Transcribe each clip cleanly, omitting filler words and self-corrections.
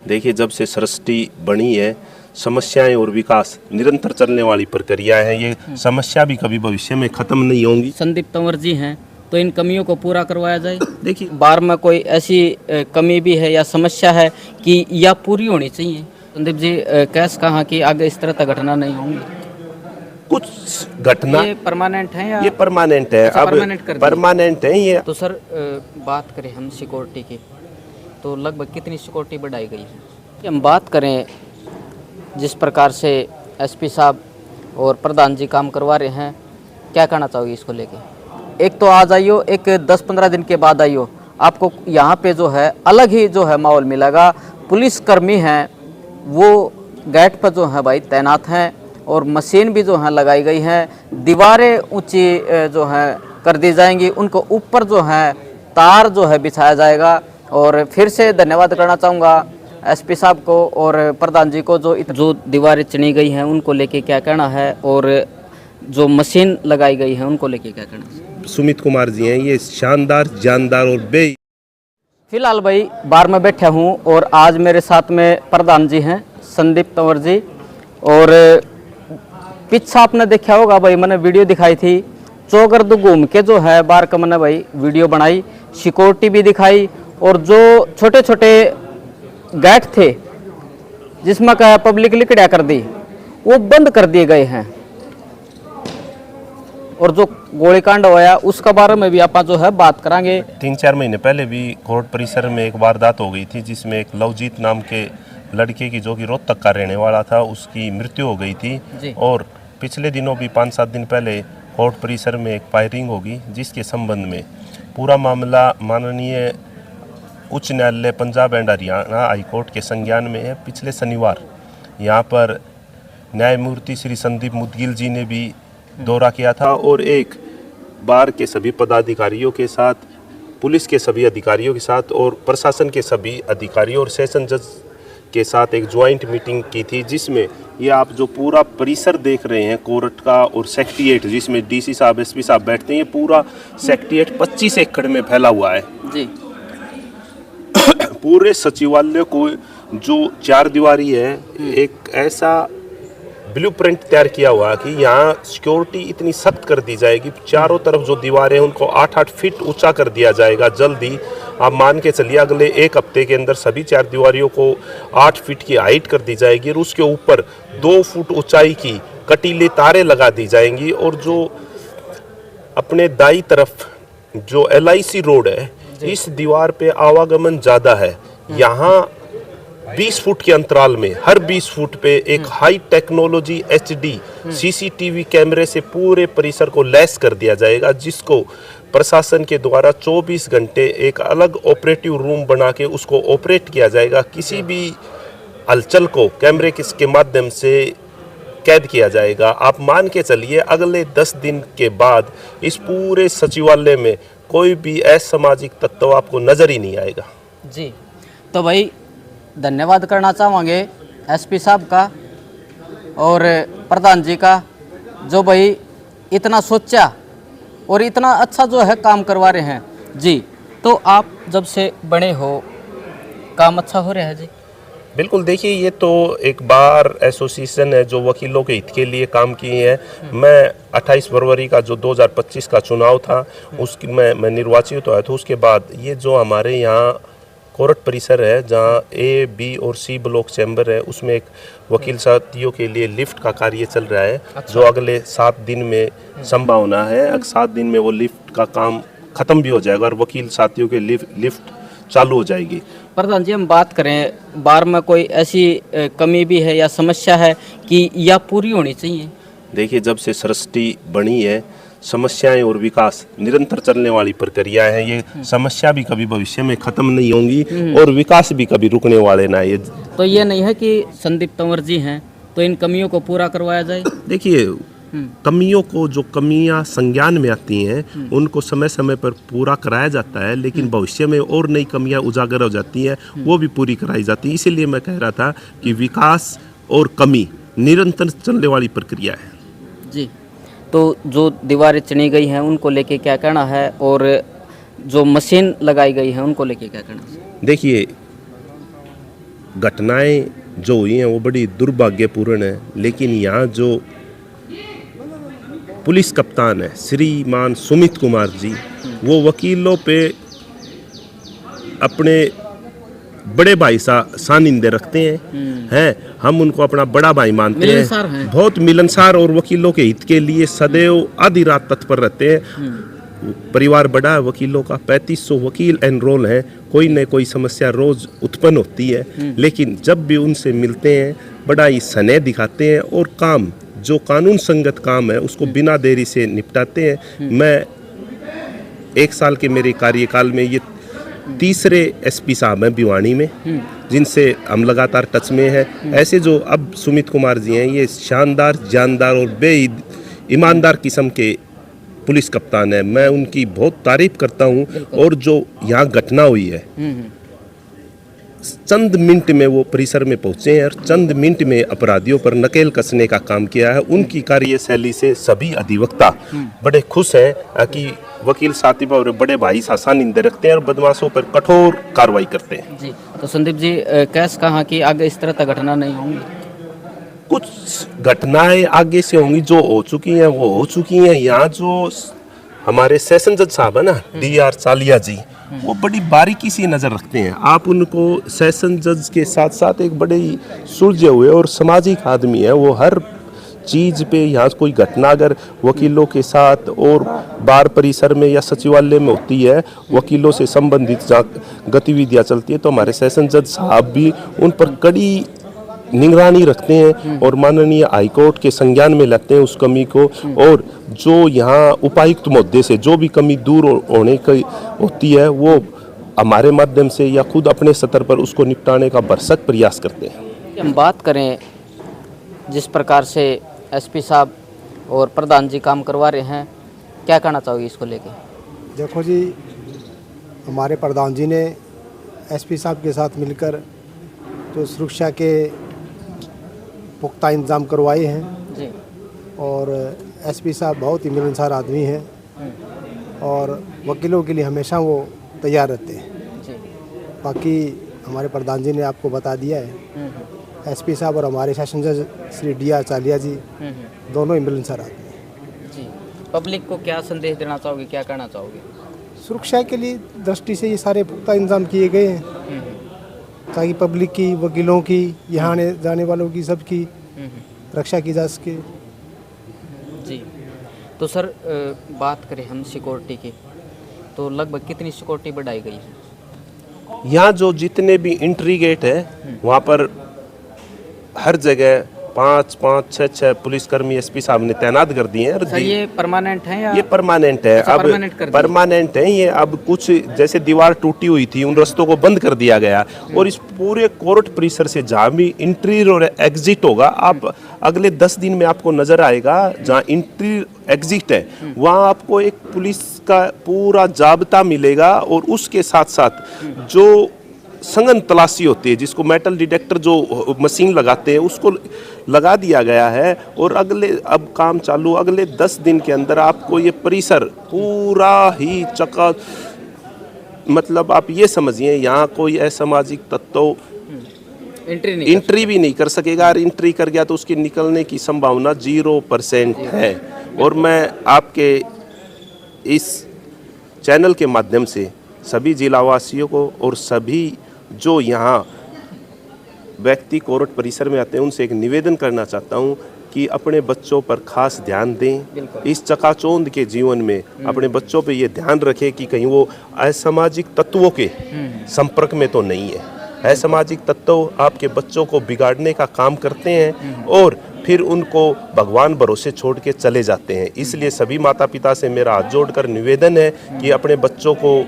देखिए, जब से सृष्टि बनी है, समस्याएं और विकास निरंतर चलने वाली प्रक्रिया है। ये समस्या भी कभी भविष्य में खत्म नहीं होंगी। संदीप तंवर जी हैं, तो इन कमियों को पूरा करवाया जाए। देखिए, बार में कोई ऐसी कमी भी है या समस्या है कि यह पूरी होनी चाहिए। संदीप जी, कैसे कहा कि आगे इस तरह का घटना नहीं होंगी? कुछ घटना ये परमानेंट है या ये परमानेंट है। अच्छा, अब परमानेंट कर दिया। परमानेंट है ये। तो सर, बात करें हम सिक्योरिटी की, तो लगभग कितनी सिक्योरिटी बढ़ाई गई है? हम बात करें जिस प्रकार से एसपी साहब और प्रधान जी काम करवा रहे हैं, क्या कहना चाहोगे इसको लेके? एक तो आज आइयो, एक 10-15 दिन के बाद आइयो, आपको यहाँ पे जो है अलग ही जो है माहौल मिलेगा। पुलिसकर्मी हैं वो गेट पर जो है भाई तैनात हैं, और मशीन भी जो है लगाई गई हैं। दीवारें ऊंची जो है कर दी जाएंगी, उनको ऊपर जो है तार जो है बिछाया जाएगा। और फिर से धन्यवाद करना चाहूँगा एसपी साहब को और प्रधान जी को, जो दीवारें चुनी गई हैं उनको लेके क्या कहना है, और जो मशीन लगाई गई है उनको लेके क्या कहना है? सुमित कुमार जी हैं, ये शानदार, जानदार और फिलहाल भाई बार में बैठा हूँ, और आज मेरे साथ में प्रधान जी हैं संदीप तंवर जी। और पीछे आपने देखा होगा भाई, मैंने वीडियो दिखाई थी, चौगर्द घूम के जो है बार का मैंने भाई वीडियो बनाई, सिक्योरिटी भी दिखाई, और जो छोटे छोटे गेट थे जिसमें का पब्लिक लिकड़ा कर दी, वो बंद कर दिए गए हैं। और जो गोलीकांड होया उसके बारे में भी आप जो है बात करांगे। 3-4 महीने पहले भी कोर्ट परिसर में एक वारदात हो गई थी, जिसमें एक लवजीत नाम के लड़के की, जो कि रोहतक का रहने वाला था, उसकी मृत्यु हो गई थी। और पिछले दिनों भी 5-7 दिन पहले कोर्ट परिसर में एक फायरिंग होगी, जिसके संबंध में पूरा मामला माननीय उच्च न्यायालय पंजाब एंड हरियाणा हाईकोर्ट के संज्ञान में है। पिछले शनिवार यहाँ पर न्यायमूर्ति श्री संदीप मुदगिल जी ने भी दौरा किया था, और एक बार के सभी पदाधिकारियों के साथ, पुलिस के सभी अधिकारियों के साथ और प्रशासन के सभी अधिकारियों और सेशन जज के साथ एक ज्वाइंट मीटिंग की थी, जिसमें ये आप जो पूरा परिसर देख रहे हैं कोर्ट का और सेक्रेटेरिएट, जिसमें डीसी साहब, एसपी साहब बैठते हैं, ये पूरा सेक्रेटेरिएट 25 एकड़ में फैला हुआ है जी। पूरे सचिवालय को जो 4 दीवारी है, एक ऐसा ब्लूप्रिंट तैयार किया हुआ कि यहाँ सिक्योरिटी इतनी सख्त कर दी जाएगी, चारों तरफ जो दीवारें उनको 8-8 फीट ऊंचा कर दिया जाएगा। जल्दी आप मान के चलिए अगले 1 हफ्ते के अंदर सभी 4 दीवारियों को 8 फीट की हाइट कर दी जाएगी, और उसके ऊपर 2 फुट ऊंचाई की कटीले तारें लगा दी जाएंगी। और जो अपने दाई तरफ जो LIC रोड है, इस दीवार पे आवागमन ज़्यादा है। यहाँ 20 फुट के अंतराल में हर 20 फुट पे एक हाई टेक्नोलॉजी HD CCTV कैमरे से पूरे परिसर को लैस कर दिया जाएगा, जिसको प्रशासन के द्वारा 24 घंटे एक अलग ऑपरेटिव रूम बना के उसको ऑपरेट किया जाएगा। किसी भी हलचल को कैमरे के माध्यम से कैद किया जाएगा। आप मान के चलिए अगले 10 दिन के बाद इस पूरे सचिवालय में कोई भी असामाजिक तत्व आपको नजर ही नहीं आएगा। जी, तो भाई धन्यवाद करना चाहेंगे एसपी साहब का और प्रधान जी का, जो भाई इतना सोचा और इतना अच्छा जो है काम करवा रहे हैं। जी, तो आप जब से बड़े हो, काम अच्छा हो रहा है? जी बिल्कुल। देखिए, ये तो एक बार एसोसिएशन है जो वकीलों के हित के लिए काम किए हैं। मैं 28 फरवरी का जो 2025 का चुनाव था, उसकी मैं निर्वाचित हुआ था। उसके बाद ये जो हमारे यहाँ कोर्ट परिसर है, जहाँ A, B और C ब्लॉक चैम्बर है, उसमें एक वकील साथियों के लिए लिफ्ट का कार्य चल रहा है। अच्छा। जो अगले 7 दिन में संभावना है, 7 दिन में वो लिफ्ट का काम खत्म भी हो जाएगा और वकील साथियों के लिफ्ट चालू हो जाएगी। प्रधान जी, हम बात करें बार में कोई ऐसी कमी भी है या समस्या है कि यह पूरी होनी चाहिए? देखिए, जब से सृष्टि बनी है, समस्याएं और विकास निरंतर चलने वाली प्रक्रिया है। ये समस्या भी कभी भविष्य में खत्म नहीं होंगी और विकास भी कभी रुकने वाले ना। ये तो ये नहीं है कि संदीप तंवर जी हैं तो इन कमियों को पूरा करवाया जाए? देखिए, कमियों को, जो कमियां संज्ञान में आती हैं, उनको समय समय पर पूरा कराया जाता है, लेकिन भविष्य में और नई कमियां उजागर हो जाती हैं, वो भी पूरी कराई जाती है। इसीलिए मैं कह रहा था कि विकास और कमी निरंतर चलने वाली प्रक्रिया है। जी, तो जो दीवारें चुनी गई हैं उनको लेके क्या कहना है, और जो मशीन लगाई गई है उनको लेके क्या कहना है? देखिए, घटनाएं जो हुई हैं वो बड़ी दुर्भाग्यपूर्ण है, लेकिन यहाँ जो पुलिस कप्तान है श्रीमान सुमित कुमार जी, वो वकीलों पे अपने बड़े भाई सा सानिंदे रखते हैं। हम उनको अपना बड़ा भाई मानते मिलनसार हैं, हैं। बहुत मिलनसार और वकीलों के हित के लिए सदैव आधी रात तत्पर रहते हैं। परिवार बड़ा है वकीलों का, 3500 वकील एनरोल हैं, कोई न कोई समस्या रोज उत्पन्न होती है, लेकिन जब भी उनसे मिलते हैं बड़ा ही स्नेह दिखाते हैं और काम जो कानून संगत काम है उसको बिना देरी से निपटाते हैं। मैं 1 साल के मेरे कार्यकाल में ये तीसरे एसपी साहब हैं भिवानी में, जिनसे हम लगातार टच में हैं। ऐसे जो अब सुमित कुमार जी हैं, ये शानदार, जानदार और ईमानदार किस्म के पुलिस कप्तान है। मैं उनकी बहुत तारीफ करता हूं। और जो यहाँ घटना हुई है, चंद मिनट में वो परिसर में पहुंचे हैं और चंद मिनट में अपराधियों पर नकेल कसने का काम किया है। उनकी कार्यशैली से सभी अधिवक्ता बड़े खुश हैं कि वकील साथी और बड़े भाई सानिध्य रखते हैं और बदमाशों पर कठोर कार्रवाई करते हैं। जी, तो संदीप जी कैसे कहा कि आगे इस तरह की घटना नहीं होंगी? कुछ घटनाएं आगे से होंगी, जो हो चुकी हैं वो हो चुकी हैं। यहाँ जो हमारे सेशन जज साहब है ना, DR चालिया जी, वो बड़ी बारीकी से नज़र रखते हैं। आप उनको सेशन जज के साथ साथ एक बड़े ही सुलझे हुए और सामाजिक आदमी है। वो हर चीज़ पे, यहाँ कोई घटना अगर वकीलों के साथ और बार परिसर में या सचिवालय में होती है, वकीलों से संबंधित गतिविधियाँ चलती है, तो हमारे सेशन जज साहब भी उन पर कड़ी निगरानी रखते हैं और माननीय हाईकोर्ट के संज्ञान में लाते हैं उस कमी को। और जो यहाँ उपायुक्त मुद्दे से जो भी कमी दूर होने की होती है, वो हमारे माध्यम से या खुद अपने स्तर पर उसको निपटाने का भरसक प्रयास करते हैं। हम बात करें जिस प्रकार से एसपी साहब और प्रधान जी काम करवा रहे हैं, क्या कहना चाहोगे इसको लेके? देखो जी, हमारे प्रधान जी ने एसपी साहब के साथ मिलकर जो सुरक्षा के पुख्ता इंतजाम करवाए हैं जी। और एसपी साहब बहुत ही मिलनसार आदमी हैं और वकीलों के लिए हमेशा वो तैयार रहते हैं जी। बाकी हमारे प्रधान जी ने आपको बता दिया है, एसपी साहब और हमारे सेशन जज श्री DR चालिया जी दोनों ही मिलनसार आदमी हैं। जी, पब्लिक को क्या संदेश देना चाहोगे, क्या कहना चाहोगे? सुरक्षा के लिए दृष्टि से ये सारे पुख्ता इंतजाम किए गए हैं ताकि पब्लिक की, वकीलों की, यहाँ आने जाने वालों की, सबकी रक्षा की जा सके। जी, तो सर बात करें हम सिक्योरिटी की, तो लगभग कितनी सिक्योरिटी बढ़ाई गई है? यहाँ जो जितने भी एंट्री गेट है वहाँ पर हर जगह 5-5, 6-6 पुलिसकर्मी एसपी साहब ने तैनात कर दिए हैं। सर ये परमानेंट है या? ये परमानेंट है। अच्छा, अब परमानेंट है ये। अब कुछ जैसे दीवार टूटी हुई थी, उन रास्तों को बंद कर दिया गया और इस पूरे कोर्ट परिसर से जहाँ भी एंट्री और एग्जिट होगा, आप अगले 10 दिन में आपको नजर आएगा जहाँ एंट्री एग्जिट है वहाँ आपको एक पुलिस का पूरा जाब्ता मिलेगा। और उसके साथ साथ जो संघन तलाशी होती है, जिसको मेटल डिटेक्टर जो मशीन लगाते हैं, उसको लगा दिया गया है। और अब काम चालू, अगले 10 दिन के अंदर आपको ये परिसर पूरा ही मतलब आप ये समझिए यहाँ कोई असामाजिक तत्व एंट्री भी नहीं कर सकेगा। और एंट्री कर गया तो उसके निकलने की संभावना 0% है। और मैं आपके इस चैनल के माध्यम से सभी जिलावासियों को और सभी जो यहाँ व्यक्ति कोर्ट परिसर में आते हैं उनसे एक निवेदन करना चाहता हूँ कि अपने बच्चों पर खास ध्यान दें। इस चकाचौंध के जीवन में अपने बच्चों पे ये ध्यान रखें कि कहीं वो असामाजिक तत्वों के संपर्क में तो नहीं है। असामाजिक तत्व आपके बच्चों को बिगाड़ने का काम करते हैं और फिर उनको भगवान भरोसे छोड़ के चले जाते हैं। इसलिए सभी माता पिता से मेरा हाथ जोड़कर निवेदन है कि अपने बच्चों को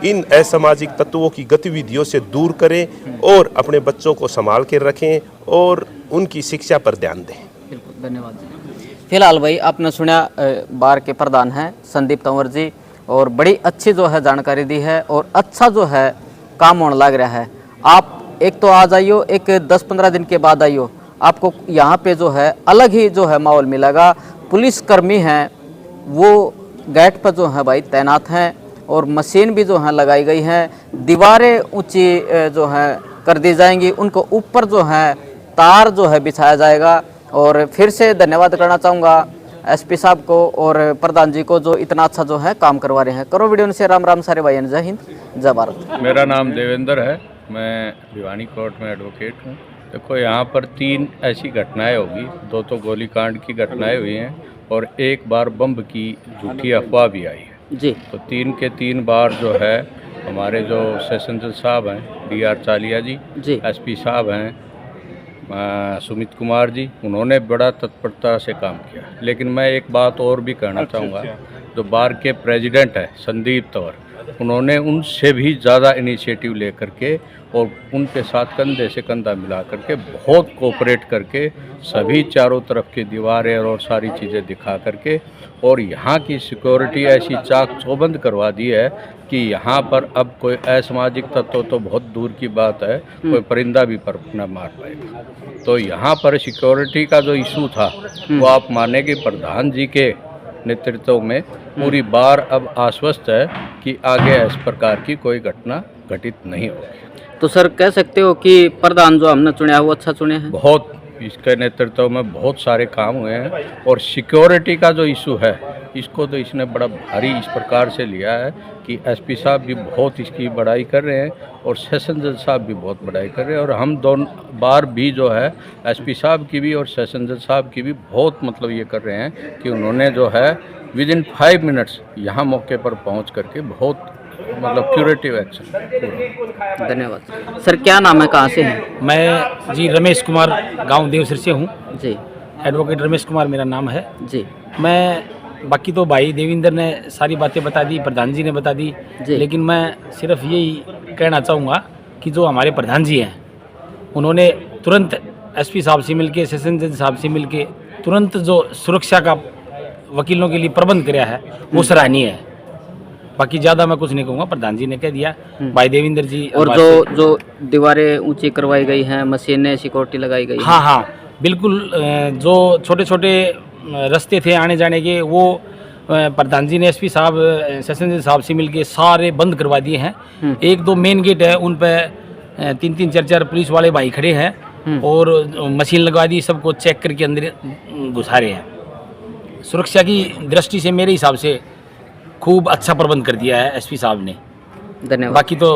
इन असामाजिक तत्वों की गतिविधियों से दूर करें और अपने बच्चों को संभाल के रखें और उनकी शिक्षा पर ध्यान दें। बिल्कुल, धन्यवाद जी। फिलहाल भाई आपने सुना बार के प्रधान हैं संदीप तंवर जी, और बड़ी अच्छी जो है जानकारी दी है और अच्छा जो है काम होने लग रहा है। आप एक तो आ जाइयो, एक 10-15 दिन के बाद आइयो, आपको यहाँ पे जो है अलग ही जो है माहौल मिलेगा। पुलिसकर्मी हैं वो गेट पर जो है भाई तैनात हैं और मशीन भी जो है लगाई गई है। दीवारें ऊंची जो है कर दी जाएंगी, उनको ऊपर जो है तार जो है बिछाया जाएगा। और फिर से धन्यवाद करना चाहूँगा एसपी साहब को और प्रधान जी को जो इतना अच्छा जो है काम करवा रहे हैं। करो वीडियो से राम राम सारे भाई, जय हिंद जय भारत। मेरा नाम देवेंद्र है, मैं भिवानी कोर्ट में एडवोकेट हूँ। देखो यहाँ पर 3 ऐसी घटनाएं होगी, 2 तो गोलीकांड की घटनाएं हुई हैं और 1 बार बम की झूठी अफवाह भी आई है जी। तो 3 के 3 बार जो है हमारे जो सेशन जज साहब हैं DR चालिया जी, SP साहब हैं सुमित कुमार जी, उन्होंने बड़ा तत्परता से काम किया। लेकिन मैं एक बात और भी कहना चाहूँगा, जो बार के प्रेसिडेंट है संदीप तंवर, उन्होंने उनसे भी ज़्यादा इनिशिएटिव लेकर के और उनके साथ कंधे से कंधा मिला करके बहुत कोऑपरेट करके सभी चारों तरफ की दीवारें और सारी चीज़ें दिखा करके और यहाँ की सिक्योरिटी ऐसी चाक चौबंद करवा दी है कि यहाँ पर अब कोई असामाजिक तत्व तो बहुत दूर की बात है, कोई परिंदा भी पर न मार पाएगा। तो यहाँ पर सिक्योरिटी का जो इशू था वो आप माने कि प्रधान जी के नेतृत्व में पूरी बार अब आश्वस्त है कि आगे इस प्रकार की कोई घटना घटित नहीं होगी। तो सर कह सकते हो कि प्रधान जो हमने चुना है वो अच्छा चुने हैं? बहुत, इसके नेतृत्व में बहुत सारे काम हुए हैं और सिक्योरिटी का जो इशू है इसको तो इसने बड़ा भारी इस प्रकार से लिया है कि SP साहब भी बहुत इसकी बड़ाई कर रहे हैं और सेशन जज साहब भी बहुत बड़ाई कर रहे हैं और हम दोनों बार भी जो है SP साहब की भी और सेशन जज साहब की भी बहुत मतलब ये कर रहे हैं कि उन्होंने जो है विदिन 5 मिनट्स यहाँ मौके पर पहुँच करके बहुत मतलब क्यूरेटिव एक्शन। धन्यवाद सर। क्या नाम है, कहाँ से हैं? मैं जी रमेश कुमार गांव देवसर से हूँ जी। एडवोकेट रमेश कुमार मेरा नाम है जी। मैं बाकी तो भाई देवेंद्र ने सारी बातें बता दी, प्रधान जी ने बता दी, लेकिन मैं सिर्फ यही कहना चाहूँगा कि जो हमारे प्रधान जी हैं उन्होंने तुरंत SP साहब से मिलके, सेशन जज साहब से मिलके तुरंत जो सुरक्षा का वकीलों के लिए प्रबंध किया है वो सराहनीय है। बाकी ज़्यादा मैं कुछ नहीं कहूँगा, प्रधान जी ने कह दिया। भाई देवेंद्र जी और जो दीवारें ऊंची करवाई गई हैं, मशीनें सिक्योरिटी लगाई गई, हाँ हाँ बिल्कुल, जो छोटे छोटे रास्ते थे आने जाने के वो प्रधान जी ने SP साहब सेशन जज साहब से मिलके सारे बंद करवा दिए हैं। 1-2 मेन गेट है उन पर 3-3 4-4 पुलिस वाले भाई खड़े हैं और मशीन लगवा दी, सबको चेक करके अंदर घुसा रहे हैं। सुरक्षा की दृष्टि से मेरे हिसाब से खूब अच्छा प्रबंध कर दिया है SP साहब ने। धन्यवाद। बाकी तो